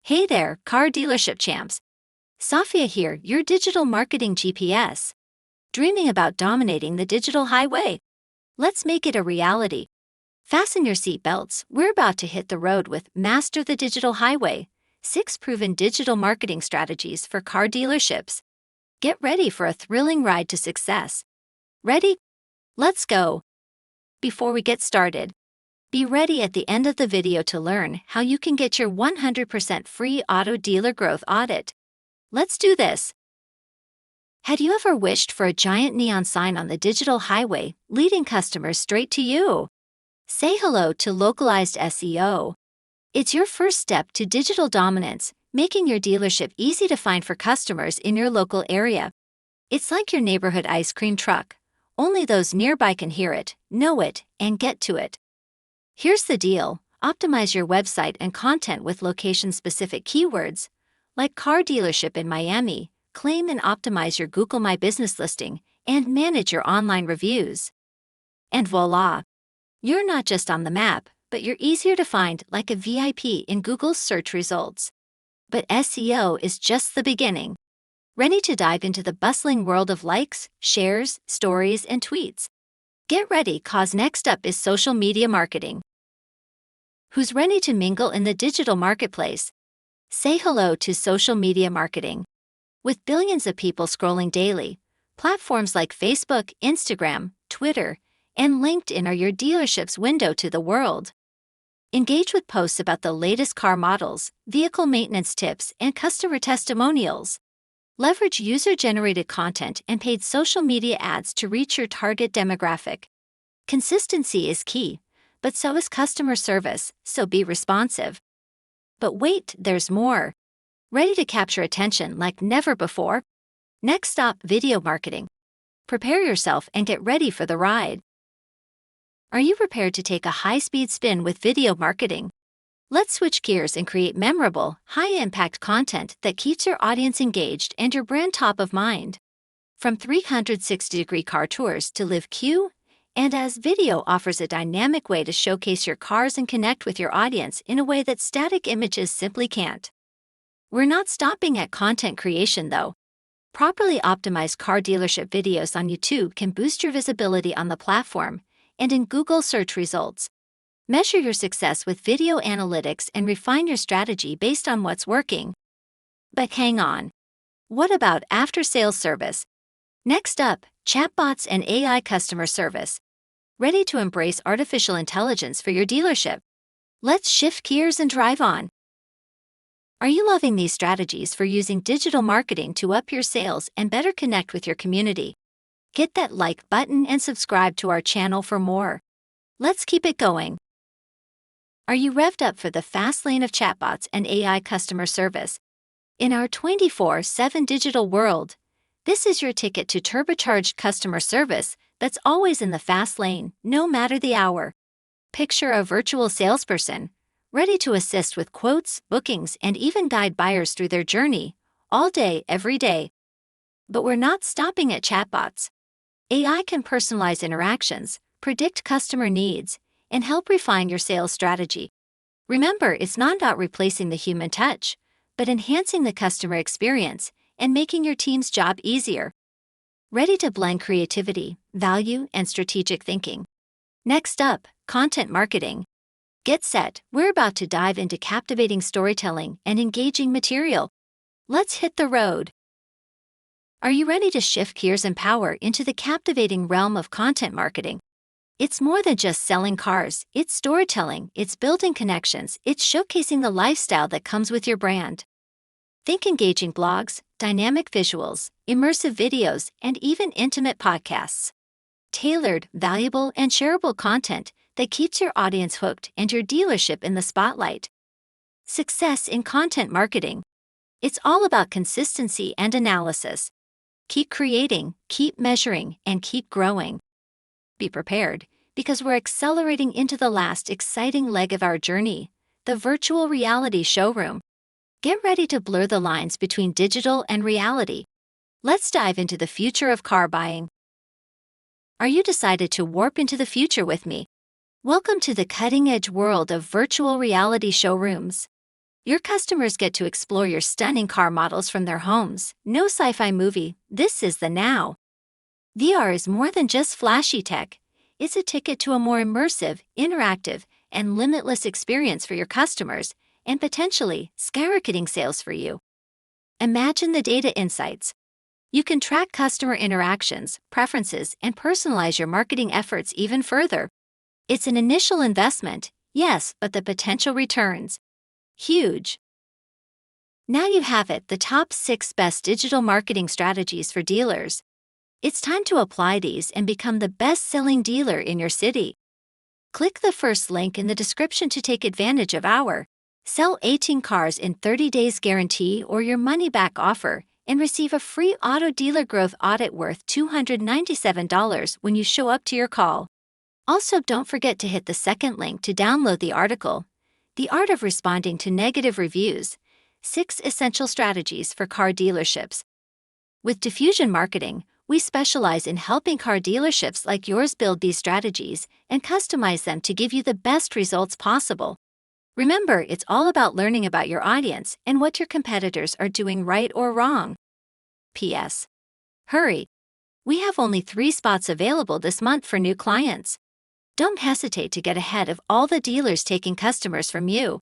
Hey there, car dealership champs. Sophia here, your digital marketing GPS. Dreaming about dominating the digital highway? Let's make it a reality. Fasten your seatbelts, we're about to hit the road with Master the Digital Highway, 6 proven digital marketing strategies for car dealerships. Get ready for a thrilling ride to success. Ready? Let's go. Before we get started, be ready at the end of the video to learn how you can get your 100% free auto dealer growth audit. Let's do this. Had you ever wished for a giant neon sign on the digital highway, leading customers straight to you? Say hello to Localized SEO. It's your first step to digital dominance, making your dealership easy to find for customers in your local area. It's like your neighborhood ice cream truck. Only those nearby can hear it, know it, and get to it. Here's the deal: optimize your website and content with location-specific keywords, like car dealership in Miami. Claim and optimize your Google My Business listing, and manage your online reviews. And voila! You're not just on the map, but you're easier to find like a VIP in Google's search results. But SEO is just the beginning. Ready to dive into the bustling world of likes, shares, stories, and tweets? Get ready, cause next up is social media marketing. Who's ready to mingle in the digital marketplace? Say hello to social media marketing. With billions of people scrolling daily, platforms like Facebook, Instagram, Twitter, and LinkedIn are your dealership's window to the world. Engage with posts about the latest car models, vehicle maintenance tips, and customer testimonials. Leverage user-generated content and paid social media ads to reach your target demographic. Consistency is key, but so is customer service, so be responsive. But wait, there's more. Ready to capture attention like never before? Next stop, video marketing. Prepare yourself and get ready for the ride. Are you prepared to take a high-speed spin with video marketing? Let's switch gears and create memorable, high-impact content that keeps your audience engaged and your brand top of mind. From 360-degree car tours to live Q and as, video offers a dynamic way to showcase your cars and connect with your audience in a way that static images simply can't. We're not stopping at content creation though. Properly optimized car dealership videos on YouTube can boost your visibility on the platform and in Google search results. Measure your success with video analytics and refine your strategy based on what's working. But hang on. What about after-sales service? Next up, chatbots and AI customer service. Ready to embrace artificial intelligence for your dealership? Let's shift gears and drive on. Are you loving these strategies for using digital marketing to up your sales and better connect with your community? Hit that like button and subscribe to our channel for more. Let's keep it going. Are you revved up for the fast lane of chatbots and AI customer service? In our 24/7 digital world, this is your ticket to turbocharged customer service that's always in the fast lane, no matter the hour. Picture a virtual salesperson, ready to assist with quotes, bookings, and even guide buyers through their journey, all day, every day. But we're not stopping at chatbots. AI can personalize interactions, predict customer needs, and help refine your sales strategy. Remember, it's not about replacing the human touch, but enhancing the customer experience and making your team's job easier. Ready to blend creativity, value, and strategic thinking? Next up, content marketing. Get set, we're about to dive into captivating storytelling and engaging material. Let's hit the road. Are you ready to shift gears and power into the captivating realm of content marketing? It's more than just selling cars, it's storytelling, it's building connections, it's showcasing the lifestyle that comes with your brand. Think engaging blogs, dynamic visuals, immersive videos, and even intimate podcasts. Tailored, valuable, and shareable content that keeps your audience hooked and your dealership in the spotlight. Success in content marketing. It's all about consistency and analysis. Keep creating, keep measuring, and keep growing. Be prepared, because we're accelerating into the last exciting leg of our journey, the virtual reality showroom. Get ready to blur the lines between digital and reality. Let's dive into the future of car buying. Are you decided to warp into the future with me? Welcome to the cutting-edge world of virtual reality showrooms. Your customers get to explore your stunning car models from their homes. No sci-fi movie, this is the now. VR is more than just flashy tech. It's a ticket to a more immersive, interactive, and limitless experience for your customers, and potentially skyrocketing sales for you. Imagine the data insights. You can track customer interactions, preferences, and personalize your marketing efforts even further. It's an initial investment, yes, but the potential returns. Huge. Now you have it, the top 6 best digital marketing strategies for dealers. It's time to apply these and become the best-selling dealer in your city. Click the first link in the description to take advantage of our Sell 18 Cars in 30 Days guarantee or your money-back offer and receive a free auto dealer growth audit worth $297 when you show up to your call. Also, don't forget to hit the second link to download the article, The Art of Responding to Negative Reviews, 6 Essential Strategies for Car Dealerships. With Diffusion Marketing, we specialize in helping car dealerships like yours build these strategies and customize them to give you the best results possible. Remember, it's all about learning about your audience and what your competitors are doing right or wrong. P.S. Hurry! We have only 3 spots available this month for new clients. Don't hesitate to get ahead of all the dealers taking customers from you.